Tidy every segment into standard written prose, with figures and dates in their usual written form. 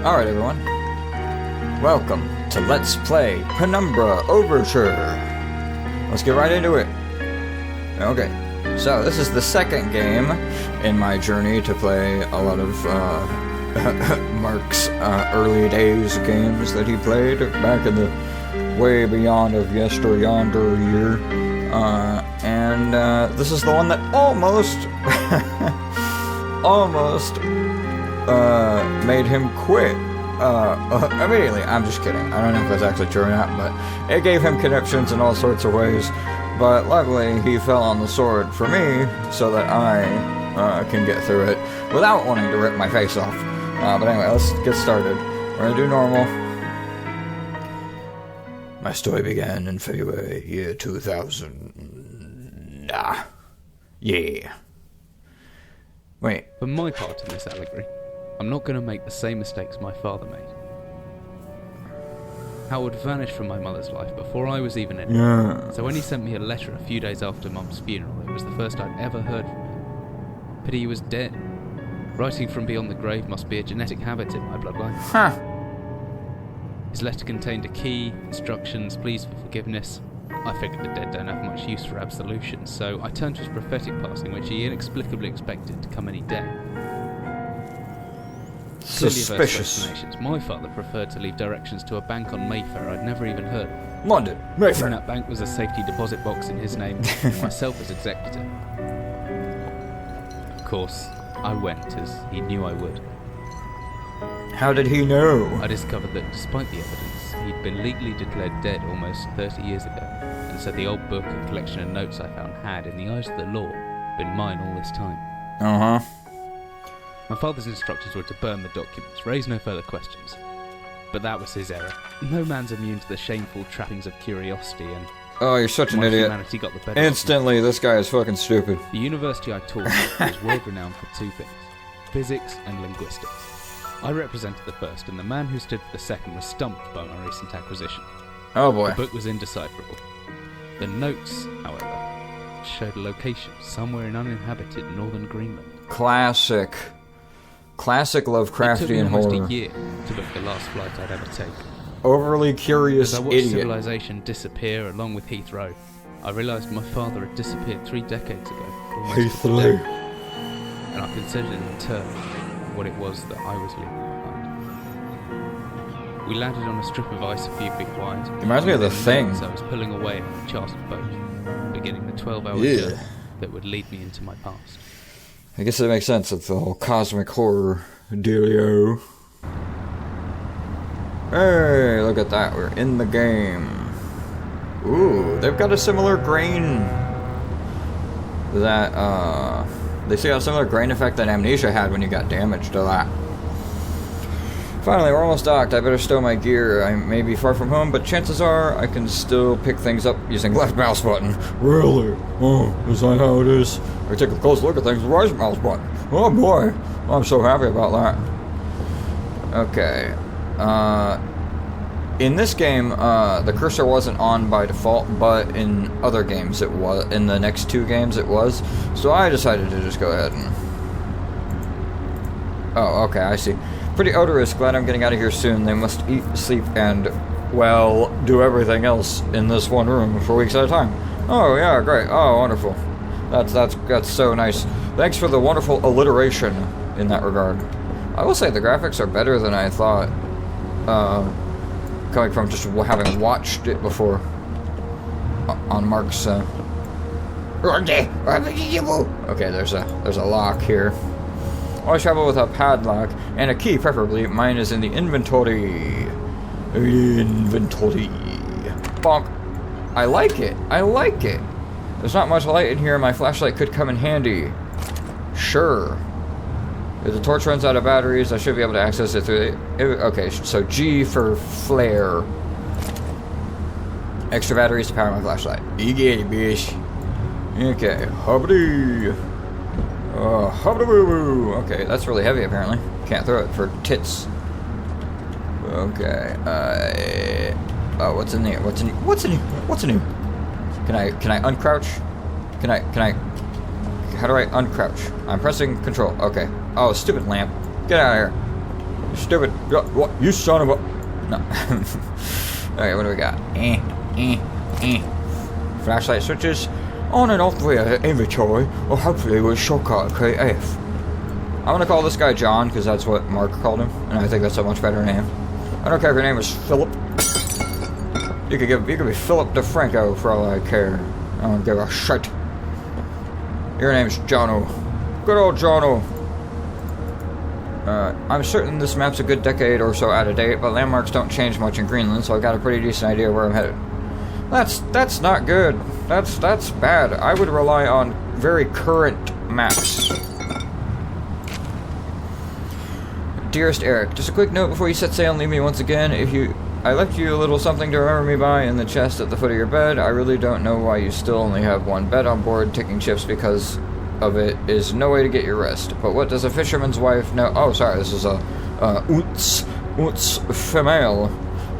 Alright everyone, welcome to Let's Play Penumbra Overture. Let's get right into it. Okay, so this is the second game in my journey to play a lot of Mark's early days games that he played back in the way beyond of yonder year. And this is the one that almost made him quit immediately. I'm just kidding. I don't know if that's actually true or not, but it gave him conniptions in all sorts of ways. But luckily, he fell on the sword for me, so that I can get through it without wanting to rip my face off. But anyway, let's get started. We're gonna do normal. My story began in February, year 2000. Yeah. Wait. For my part in this allegory, I'm not going to make the same mistakes my father made. Howard vanished from my mother's life before I was even in it. Yeah. So when he sent me a letter a few days after Mum's funeral, it was the first I'd ever heard from him. Pity he was dead. Writing from beyond the grave must be a genetic habit in my bloodline. Huh. His letter contained a key, instructions, pleas for forgiveness. I figured the dead don't have much use for absolution, so I turned to his prophetic passing, which he inexplicably expected to come any day. Suspicious. My father preferred to leave directions to a bank on Mayfair I'd never even heard of. London, In Mayfair. that bank was a safety deposit box in his name, and myself as executor. Of course, I went, as he knew I would. How did he know? I discovered that despite the evidence, he'd been legally declared dead almost 30 years ago, and so the old book and collection of notes I found had, in the eyes of the law, been mine all this time. Uh-huh. My father's instructions were to burn the documents, raise no further questions. But that was his error. No man's immune to the shameful trappings of curiosity, and Oh, you're such an my idiot. humanity got the better of me. Instantly, this guy is fucking stupid. The university I taught at was world-renowned for two things: physics and linguistics. I represented the first, and the man who stood for the second was stumped by my recent acquisition. Oh boy. The book was indecipherable. The notes, however, showed a location somewhere in uninhabited northern Greenland. Classic Lovecraftian It took me almost horror. a year to book the last flight I'd ever take. Overly curious As I watched idiot. civilization disappear along with Heathrow, I realised my father had disappeared 3 decades ago. almost to the Heathrow. day. And I considered in turn what it was that I was leaving behind. We landed on a strip of ice a few feet wide. Reminds me of The Within Thing. minutes I was pulling away on a chartered boat, beginning the 12-hour Yeah. journey that would lead me into my past. I guess it makes sense with the whole cosmic horror dealio. Hey, look at that. We're in the game. Ooh, they've got a similar grain that, they see a similar grain effect that Amnesia had when you got damaged a lot. Finally, we're almost docked. I better stow my gear. I may be far from home, but chances are I can still pick things up using left mouse button. Really? Oh, is that how it is? I take a close look at things with right mouse button. Oh boy, I'm so happy about that. Okay. In this game, the cursor wasn't on by default, but in other games it was. In the next 2 games it was. So I decided to just go ahead and... Oh, okay, I see. Pretty odorous. Glad I'm getting out of here soon. They must eat, sleep, and, well, do everything else in this one room for weeks at a time. Oh, yeah, great. Oh, wonderful. That's so nice. Thanks for the wonderful alliteration in that regard. I will say the graphics are better than I thought. Coming from just having watched it before on Mark's. Okay, there's a lock here. Always travel with a padlock and a key, preferably. Mine is in the inventory. Bonk. I like it. There's not much light in here. My flashlight could come in handy. Sure. If the torch runs out of batteries, I should be able to access it through the... Okay, so G for flare. Extra batteries to power my flashlight. You get it, bitch. Okay, hobbity. Hobbity-boo-boo. Okay, that's really heavy, apparently. Can't throw it for tits. Okay, oh, what's in here? What's in here? Can I uncrouch? How do I uncrouch? I'm pressing control. Okay. Oh, stupid lamp. Get out of here. Stupid. What? You son of a... No. Okay, what do we got? Flashlight switches. On and off via inventory, or hopefully with shortcut KF. I'm gonna call this guy John, because that's what Mark called him, and I think that's a much better name. I don't care if your name is Philip. You could be Philip DeFranco for all I care. I don't give a shit. Your name's Jono. Good old Jono. I'm certain this map's a good decade or so out of date, but landmarks don't change much in Greenland, so I've got a pretty decent idea where I'm headed. That's not good. That's bad. I would rely on very current maps. Dearest Eric, just a quick note before you set sail and leave me once again. I left you a little something to remember me by in the chest at the foot of your bed. I really don't know why you still only have one bed on board. Taking shifts because of it is no way to get your rest. But what does a fisherman's wife know? Oh, sorry, this is a Unts female.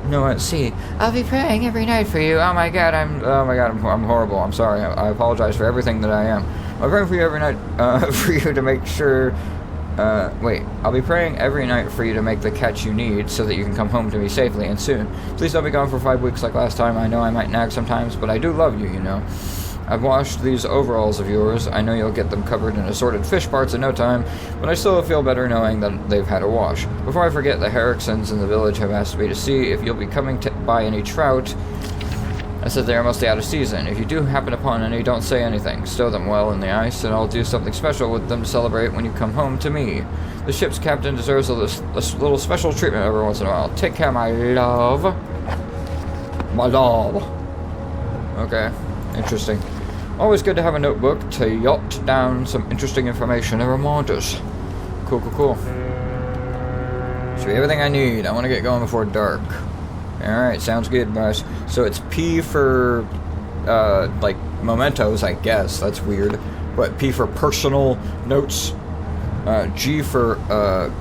No, let's see. I'll be praying every night for you. Oh my god, I'm horrible. I'm sorry. I apologize for everything that I am. I'll pray for you every night for you to make sure. I'll be praying every night for you to make the catch you need so that you can come home to me safely and soon. Please don't be gone for 5 weeks like last time. I know I might nag sometimes, but I do love you, you know. I've washed these overalls of yours. I know you'll get them covered in assorted fish parts in no time, but I still feel better knowing that they've had a wash. Before I forget, the Herricksons in the village have asked me to see if you'll be coming to buy any trout. I said they are mostly out of season. If you do happen upon any, don't say anything. Stow them well in the ice, and I'll do something special with them to celebrate when you come home to me. The ship's captain deserves a little special treatment every once in a while. Take care, my love. My love. Okay, interesting. Always good to have a notebook to jot down some interesting information and reminders. Cool. Should be everything I need. I want to get going before dark. Alright, sounds good, guys. So it's P for, like, mementos, I guess. That's weird. But P for personal notes. G for,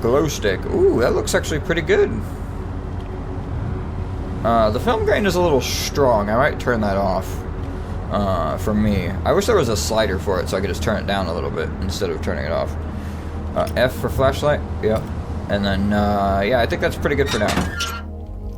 glow stick. Ooh, that looks actually pretty good. The film grain is a little strong. I might turn that off. For me. I wish there was a slider for it so I could just turn it down a little bit instead of turning it off. F for flashlight. Yep. And then, yeah, I think that's pretty good for now.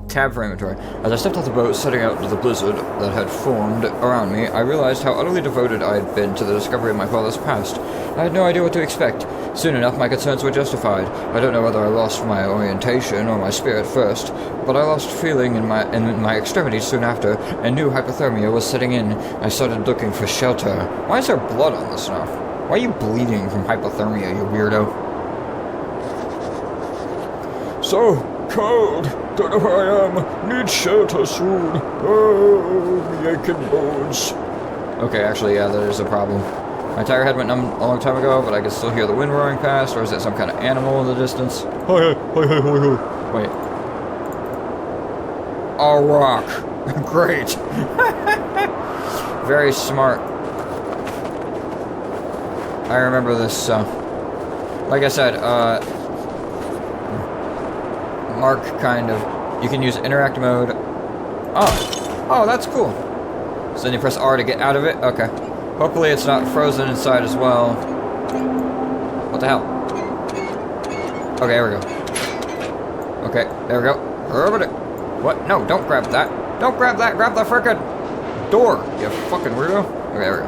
Tab for inventory. As I stepped off the boat, setting out into the blizzard that had formed around me, I realized how utterly devoted I had been to the discovery of my father's past. I had no idea what to expect. Soon enough, my concerns were justified. I don't know whether I lost my orientation or my spirit first, but I lost feeling in my extremities soon after, and knew hypothermia was setting in. I started looking for shelter. Why is there blood on the snow? Why are you bleeding from hypothermia, you weirdo? So cold. Don't know where I am. Need shelter soon. Oh, me aching bones. Okay, actually, yeah, that is a problem. My tire head went numb a long time ago, but I can still hear the wind roaring past, or is it some kind of animal in the distance? Wait. A rock. Great. Very smart. I remember this, like I said, Mark kind of, you can use interact mode. Oh, that's cool. So then you press R to get out of it? Okay. Hopefully it's not frozen inside as well. What the hell? Okay, there we go. Okay, there we go. What? No, don't grab that. Don't grab that. Grab the frickin' door, you fucking weirdo. Okay, there we go.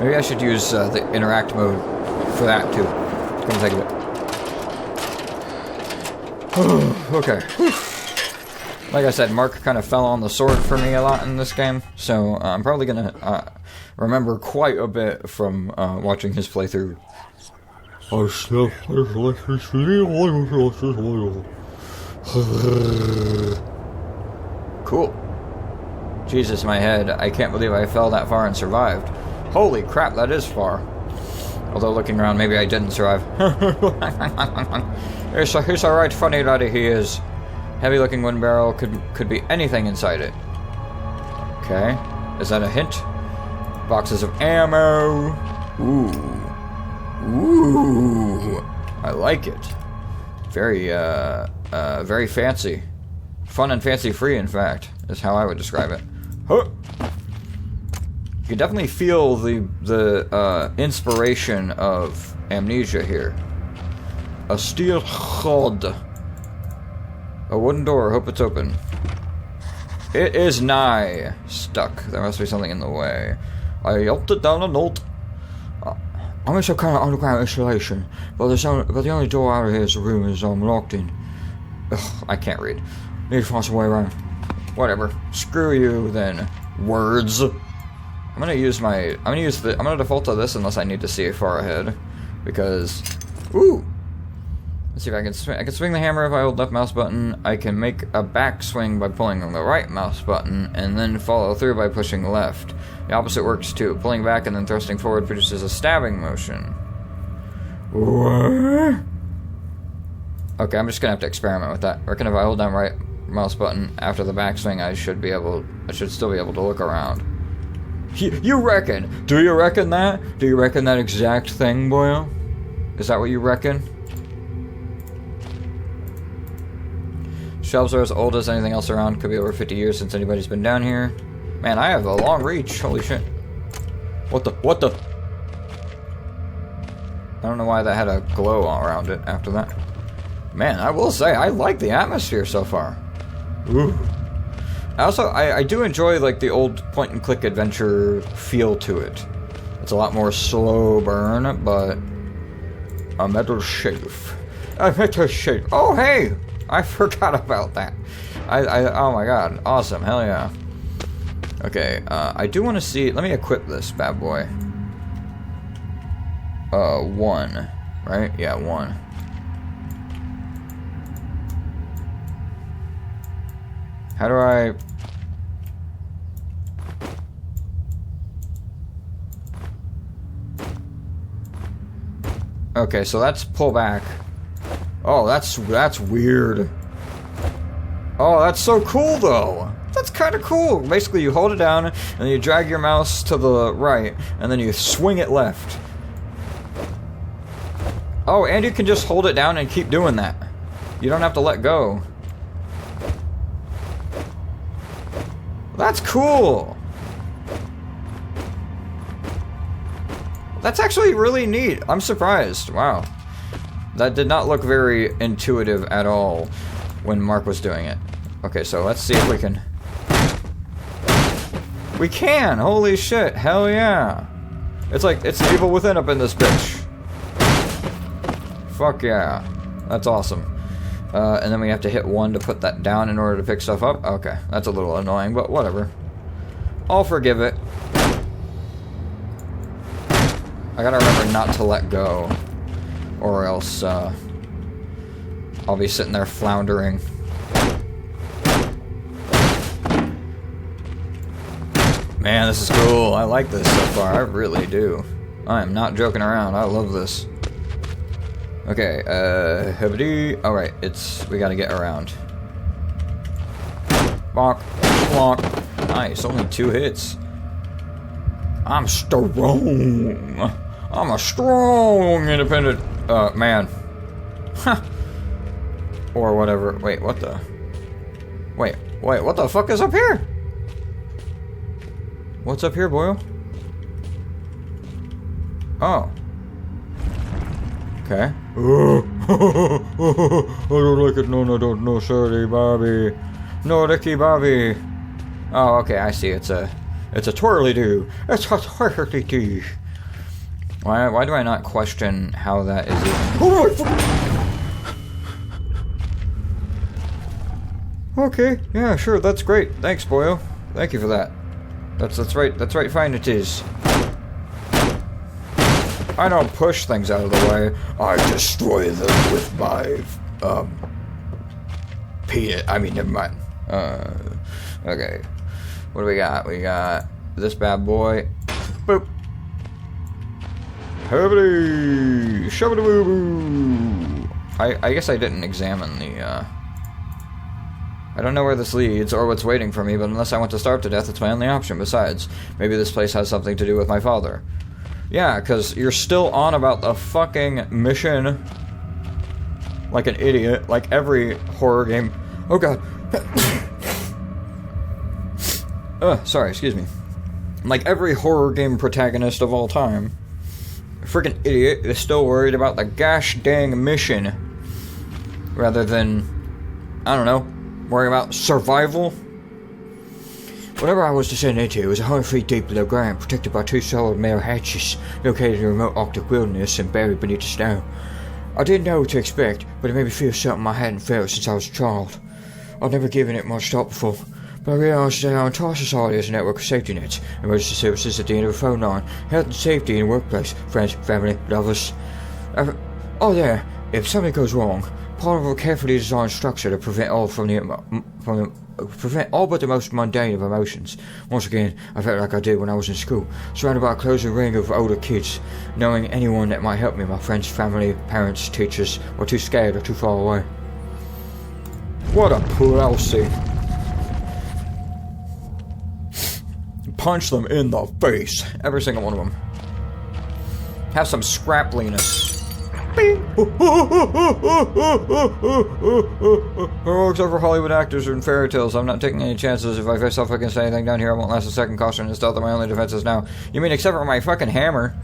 Maybe I should use the interact mode for that too. It's gonna take a bit. Okay. Like I said, Mark kind of fell on the sword for me a lot in this game, so I'm probably gonna remember quite a bit from watching his playthrough. Cool. Jesus, my head. I can't believe I fell that far and survived. Holy crap, that is far. Although looking around, maybe I didn't survive. He's a right funny laddie, he is. Heavy looking wind barrel, could be anything inside it. Okay. Is that a hint? Boxes of ammo. Ooh. I like it. Very very fancy. Fun and fancy free, in fact, is how I would describe it. Huh. You can definitely feel the inspiration of Amnesia here. A steel rod. A wooden door. Hope it's open. It is nigh stuck. There must be something in the way. I yelped it down a note. I'm in some kind of underground installation, but the only door out of here's room is locked in. Ugh, I can't read. Need to find some way around. Whatever. Screw you then. Words. I'm gonna default to this unless I need to see far ahead, because ooh. Let's see if I can swing. I can swing the hammer if I hold left mouse button. I can make a back swing by pulling on the right mouse button, and then follow through by pushing left. The opposite works too. Pulling back and then thrusting forward produces a stabbing motion. What? Okay, I'm just gonna have to experiment with that. I reckon if I hold down right mouse button after the backswing, I should still be able to look around. You reckon? Do you reckon that? Do you reckon that exact thing, Boyle? Is that what you reckon? Shelves are as old as anything else around. Could be over 50 years since anybody's been down here. Man, I have a long reach. Holy shit. What the? I don't know why that had a glow all around it after that. Man, I will say, I like the atmosphere so far. Ooh. I do enjoy, like, the old point-and-click adventure feel to it. It's a lot more slow burn, but... A metal safe. A metal safe. Oh, hey! I forgot about that. Oh my god. Awesome. Hell yeah. Okay, I do want to see... Let me equip this bad boy. 1. Right? Yeah, 1. How do I... Okay, so that's pull back. Oh, that's weird. Oh, that's so cool, though. That's kind of cool. Basically, you hold it down, and then you drag your mouse to the right, and then you swing it left. Oh, and you can just hold it down and keep doing that. You don't have to let go. That's cool. That's actually really neat. I'm surprised. Wow. That did not look very intuitive at all when Mark was doing it. Okay, so let's see if we can... We can! Holy shit! Hell yeah! It's like, it's the evil within up in this bitch. Fuck yeah. That's awesome. And then we have to hit 1 to put that down in order to pick stuff up? Okay, that's a little annoying, but whatever. I'll forgive it. I gotta remember not to let go. Or else, I'll be sitting there floundering. Man, this is cool. I like this so far. I really do. I am not joking around. I love this. Okay, alright, we gotta get around. Bonk, bonk. Nice, only 2 hits. I'm strong. I'm a strong, independent, man. Huh. Or whatever. Wait, what the? Wait, what the fuck is up here? What's up here, Boyle? Oh. Okay. I don't like it. No, sorry, Bobby. No, Ricky Bobby. Oh, okay, I see. It's a twirly-doo. It's a twirly-doo. Why do I not question how that is even... Oh my... Okay, yeah, sure, that's great. Thanks, Boyle. Thank you for that. That's right, fine it is. I don't push things out of the way. I destroy them with my, never mind. Okay. What do we got? We got this bad boy. Boop. Heavily! Shabba-daboo-boo! I guess I didn't examine the, I don't know where this leads, or what's waiting for me, but unless I want to starve to death, it's my only option. Besides, maybe this place has something to do with my father. Yeah, because you're still on about the fucking mission. Like an idiot, like every horror game. Oh god. Sorry, excuse me. Like every horror game protagonist of all time. Freaking idiot is still worried about the gosh dang mission rather than I don't know, worrying about survival. Whatever I was descending into was 100 feet deep below ground, protected by 2 solid metal hatches located in a remote Arctic wilderness and buried beneath the snow. I didn't know what to expect, but it made me feel something I hadn't felt since I was a child. I'd never given it much thought before, but I realized that our entire society has a network of safety nets, emergency services at the end of a phone line, health and safety in the workplace, friends, family, lovers. If something goes wrong, part of a carefully designed structure to prevent all but the most mundane of emotions. Once again, I felt like I did when I was in school, surrounded by a closing ring of older kids, knowing anyone that might help me, my friends, family, parents, teachers, were too scared or too far away. What a pussy. Punch them in the face. Every single one of them. Have some scrapliness. Except for Hollywood actors and fairy tales, I'm not taking any chances. If I face off against anything down here, I won't last a second. Caution and stealth are my only defenses now. You mean except for my fucking hammer?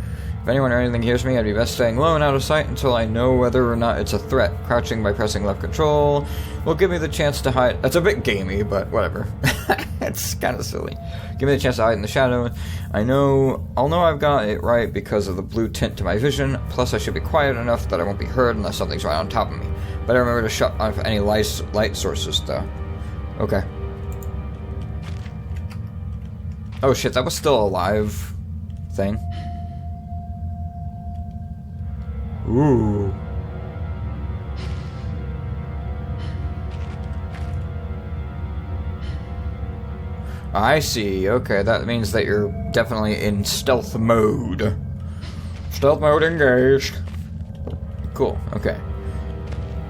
If anyone or anything hears me, I'd be best staying low and out of sight until I know whether or not it's a threat. Crouching by pressing left control will give me the chance to hide. That's a bit gamey, but whatever. It's kind of silly. Give me the chance to hide in the shadow. I'll know I've got it right because of the blue tint to my vision. Plus, I should be quiet enough that I won't be heard unless something's right on top of me. Better remember to shut off any light sources, though. Okay. Oh shit, that was still a live thing. Ooh. I see. Okay, that means that you're definitely in stealth mode. Stealth mode engaged. Cool. Okay.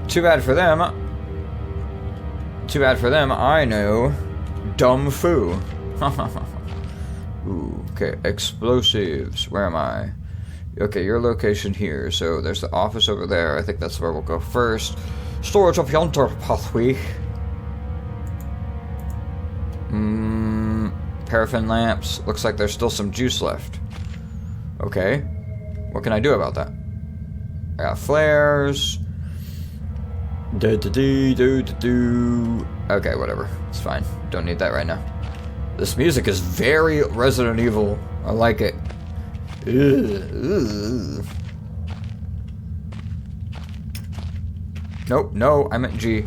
Too bad for them. I know. Dumb foo. Ooh. Okay. Explosives. Where am I? Okay, your location here. So there's the office over there. I think that's where we'll go first. Storage of yonder pathway. Paraffin lamps. Looks like there's still some juice left. Okay. What can I do about that? I got flares. Okay, whatever. It's fine. Don't need that right now. This music is very Resident Evil. I like it. Ugh. Nope, no, I meant G.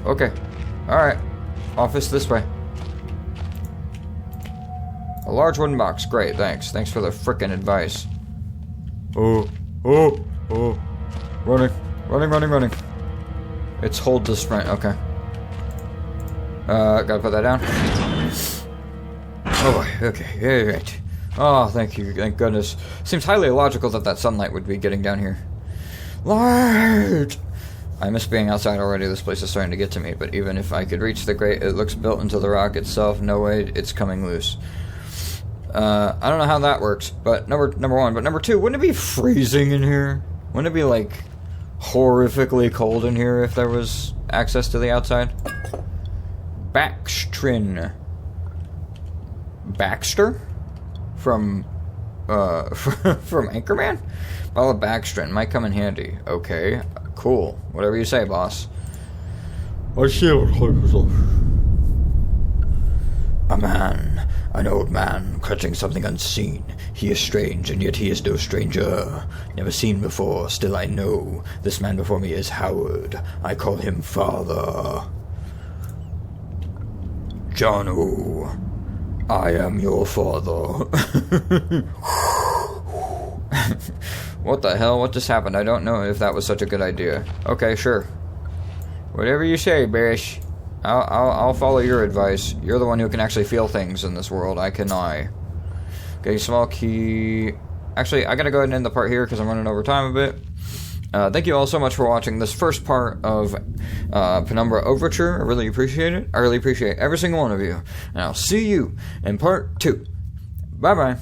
Okay. Alright. Office this way. A large wooden box. Great, thanks. Thanks for the frickin' advice. Oh. Running. It's hold to sprint. Okay. Gotta put that down. Oh, okay. Right. Oh, thank you. Thank goodness. Seems highly illogical that sunlight would be getting down here. Light! I miss being outside already. This place is starting to get to me, but even if I could reach the grate, it looks built into the rock itself. No way it's coming loose. I don't know how that works, but number one. But number two, wouldn't it be freezing in here? Wouldn't it be, like, horrifically cold in here if there was access to the outside? Baxter? From Anchorman? Bottle of Baxtrin might come in handy. Okay, cool. Whatever you say, boss. I see what a man, an old man, clutching something unseen. He is strange, and yet he is no stranger. Never seen before, still I know. This man before me is Howard. I call him Father. Jono, I am your father. What the hell? What just happened? I don't know if that was such a good idea. Okay, sure. Whatever you say, Bish. I'll follow your advice. You're the one who can actually feel things in this world. I can lie. Okay, small key. Actually, I gotta go ahead and end the part here because I'm running over time a bit. Thank you all so much for watching this first part of Penumbra Overture. I really appreciate it. I really appreciate every single one of you. And I'll see you in part 2. Bye-bye.